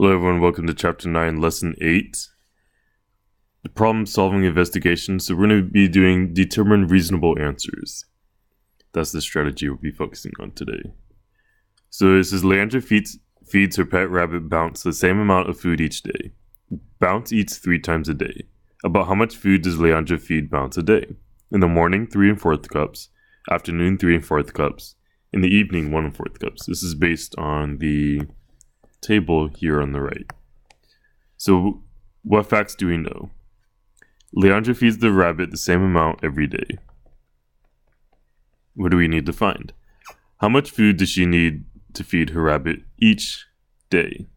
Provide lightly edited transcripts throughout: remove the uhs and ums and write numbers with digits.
Hello everyone, welcome to Chapter 9, Lesson 8. The problem-solving investigation. So we're going to be doing determine reasonable answers. That's the strategy we'll be focusing on today. So this is Leandra feeds her pet rabbit Bounce the same amount of food each day. Bounce eats 3 times a day. About how much food does Leandra feed Bounce a day? In the morning, 3 1/4 cups. Afternoon, 3 1/4 cups. In the evening, 1 1/4 cups. This is based on the table here on the right. So what facts do we know? Leandra feeds the rabbit the same amount every day. What do we need to find? How much food does she need to feed her rabbit each day?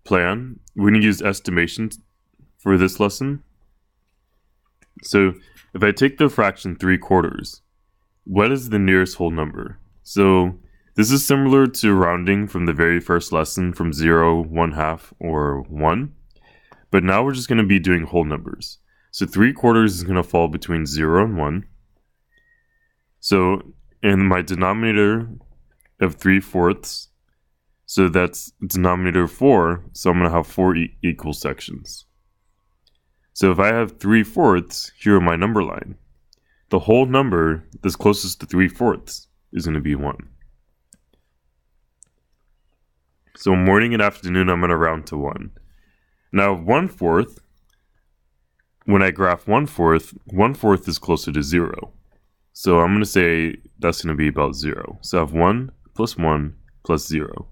Plan. We're going to use estimations for this lesson. So if I take the fraction 3/4, what is the nearest whole number? So this is similar to rounding from the very first lesson from 0, 1/2, or 1. But now we're just going to be doing whole numbers. So 3/4 is going to fall between 0 and 1. So in my denominator of 3/4, so that's denominator 4, so I'm going to have 4 equal sections. So if I have 3/4, here on my number line, the whole number that's closest to 3/4 is going to be 1. So morning and afternoon, I'm going to round to 1. Now 1/4, when I graph 1/4, 1/4 is closer to 0. So I'm going to say that's going to be about 0. So I have 1 plus 1 plus 0.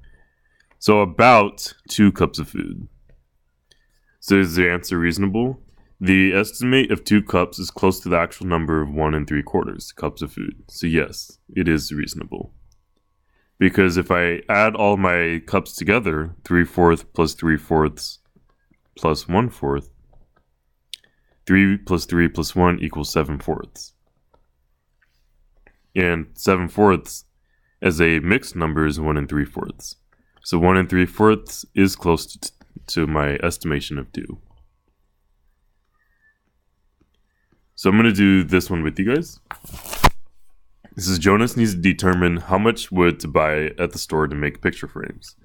So about 2 cups of food. So is the answer reasonable? The estimate of 2 cups is close to the actual number of 1 3/4 cups of food. So yes, it is reasonable. Because if I add all my cups together, 3/4 plus 3/4 plus 1/4, 3 plus 3 plus 1 equals 7/4. And 7/4 as a mixed number is 1 3/4. So 1 3/4 is close to my estimation of 2. So I'm going to do this one with you guys. This is Jonas needs to determine how much wood to buy at the store to make picture frames.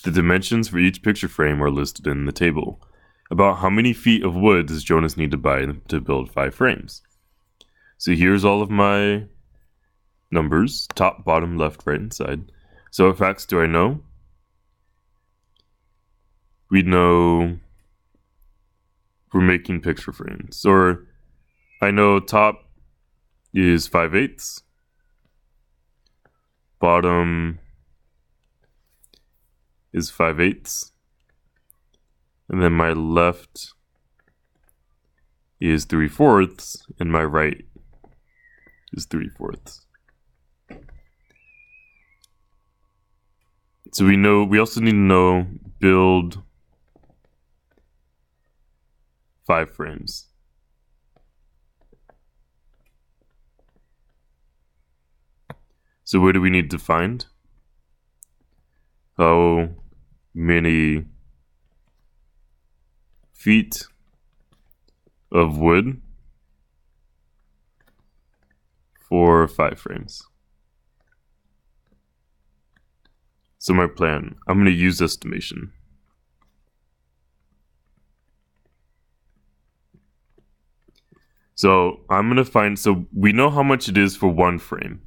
The dimensions for each picture frame are listed in the table. About how many feet of wood does Jonas need to buy to build 5 frames? So here's all of my numbers, top, bottom, left, right, and side. So what facts do I know? We know we're making picture frames. Or I know top is 5/8. Bottom is 5/8. And then my left is 3/4, and my right is 3/4. So we also need to know build 5 frames. So what do we need to find? How many feet of wood for 5 frames? So my plan, I'm going to use estimation. So I'm going to find, so we know how much it is for 1 frame,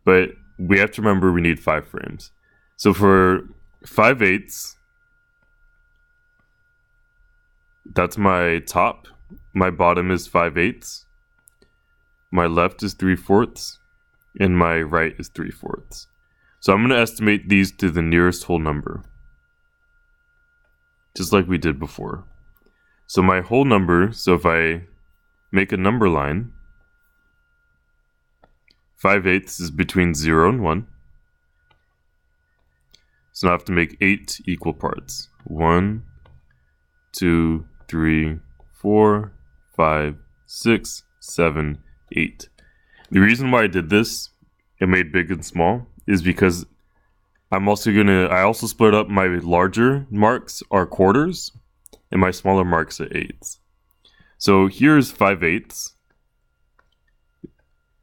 but we have to remember we need 5 frames. So for 5/8, that's my top. My bottom is 5/8. My left is 3/4, and my right is 3/4. So I'm going to estimate these to the nearest whole number, just like we did before. So my whole number, so if I make a number line, 5/8 is between 0 and 1. So now I have to make 8 equal parts. 1, 2, 3, 4, 5, 6, 7, 8. The reason why I did this and made big and small is because I also split up my larger marks are quarters and my smaller marks are eighths. So here's 5/8.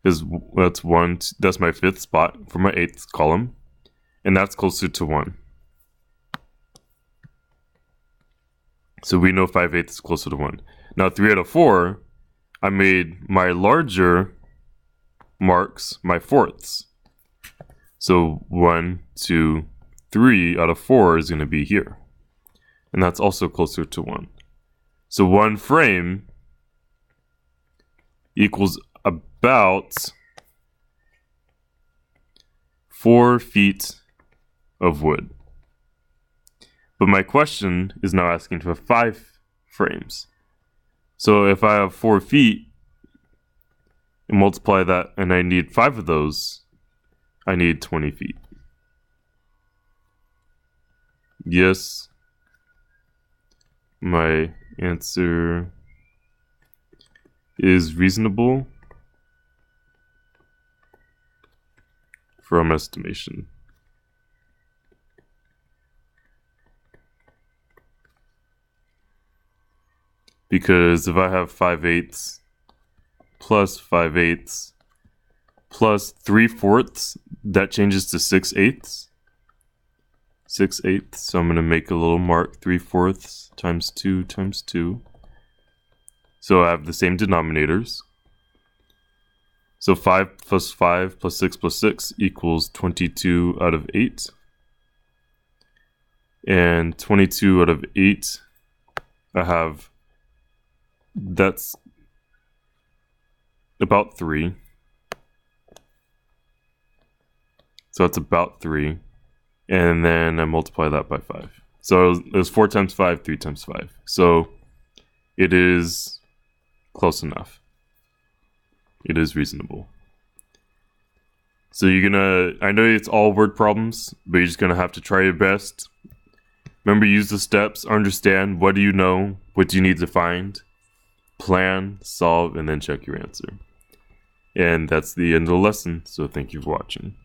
Is that's my 5th spot for my 8th column, and that's closer to 1. So we know 5/8 is closer to 1. Now 3 out of 4, I made my larger marks my fourths. So 1, 2, 3 out of 4 is going to be here. And that's also closer to 1. So 1 frame equals about 4 feet of wood. But my question is now asking for 5 frames. So if I have 4 feet and multiply that and I need 5 of those, I need 20 feet. Yes, my answer is reasonable from estimation. Because if I have 5/8 plus 5/8 plus 3/4, that changes to 6/8. 6/8. So I'm going to make a little mark, 3/4 times 2 times 2. So I have the same denominators. So 5 plus 5 plus 6 plus 6 equals 22 out of 8. And 22 out of 8, I have, that's about 3. So that's about 3. And then I multiply that by 5. So it was 4 times 5, 3 times 5. So it is close enough. It is reasonable. So you're gonna, I know it's all word problems, but you're just gonna have to try your best. Remember, use the steps, understand what do you know, what do you need to find, plan, solve, and then check your answer. And that's the end of the lesson. So thank you for watching.